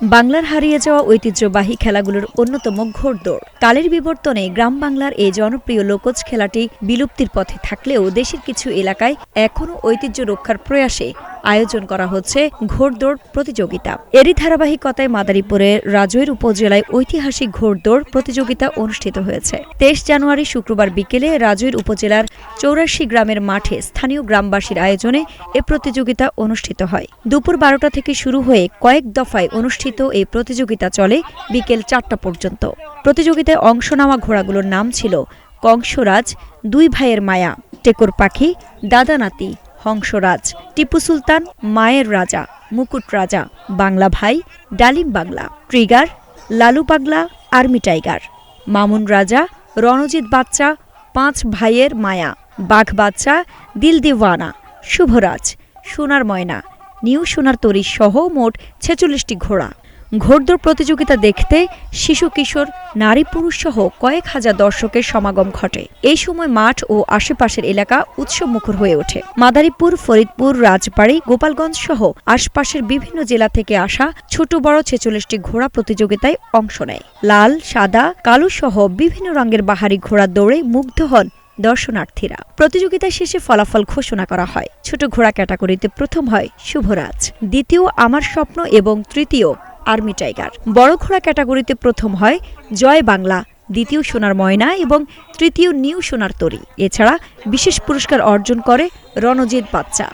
বাংলার হারিয়ে যাওয়া ঐতিহ্যবাহী খেলাগুলোর অন্যতম ঘোড়দৌড়। কালের বিবর্তনে গ্রাম বাংলার এই জনপ্রিয় লোকজ খেলাটি বিলুপ্তির পথে থাকলেও দেশের কিছু এলাকায় এখনও ঐতিহ্য রক্ষার প্রয়াসে আয়োজন করা হচ্ছে ঘোড়দৌড় প্রতিযোগিতা। এরই ধারাবাহিকতায় মাদারীপুরের রাজৈর উপজেলায় ঐতিহাসিক ঘোড়দৌড় প্রতিযোগিতা অনুষ্ঠিত হয়েছে। 23 জানুয়ারি শুক্রবার বিকেলে রাজৈর উপজেলার 84 গ্রামের মাঠে স্থানীয় গ্রামবাসীর আয়োজনে এ প্রতিযোগিতা অনুষ্ঠিত হয়। দুপুর 12টা থেকে শুরু হয়ে কয়েক দফায় অনুষ্ঠিত এই প্রতিযোগিতা চলে বিকেল 4টা পর্যন্ত। প্রতিযোগিতায় অংশ নেওয়া ঘোড়াগুলোর নাম ছিল কংসরাজ, দুই ভাইয়ের মায়া, টেকর পাখি, দাদা নাতি, হংসরাজ, টিপু সুলতান, মায়ের রাজা, মুকুট রাজা, বাংলা ভাই, ডালিম বাংলা, ট্রিগার, লালু পাগলা, আর্মি টাইগার, মামুন রাজা, রণজিৎ বাচ্চা, 5 ভাইয়ের মায়া, বাঘ বাচ্চা, দিল দিওয়ানা, শুভরাজ, সোনার ময়না, নিউ সোনার তরী সহ মোট 46টি ঘোড়া। ঘোড়দৌড় প্রতিযোগিতা দেখতে শিশু কিশোর, নারী পুরুষ সহ কয়েক হাজার দর্শকের সমাগম ঘটে। এই সময় মাঠ ও আশেপাশের এলাকা উৎসবমুখর হয়ে ওঠে। মাদারীপুর, ফরিদপুর, রাজবাড়ী, গোপালগঞ্জ সহ আশপাশের বিভিন্ন জেলা থেকে আসা ছোট বড় 46টি ঘোড়া প্রতিযোগিতায় অংশ নেয়। লাল, সাদা, কালো সহ বিভিন্ন রঙের বাহারি ঘোড়া দৌড়ে মুগ্ধ হন দর্শনার্থীরা। প্রতিযোগিতা শেষে ফলাফল ঘোষণা করা হয়। ছোট ঘোড়া ক্যাটাগরিতে প্রথম হয় শুভরাজ, দ্বিতীয় আমার স্বপ্ন এবং তৃতীয় আর্মি টাইগার। বড় ঘোড়া ক্যাটাগরিতে প্রথম হয় জয় বাংলা, দ্বিতীয় সোনার ময়না এবং তৃতীয় নিউ সোনার তরী। এছাড়া বিশেষ পুরস্কার অর্জন করে রণজিৎ বাচ্চা।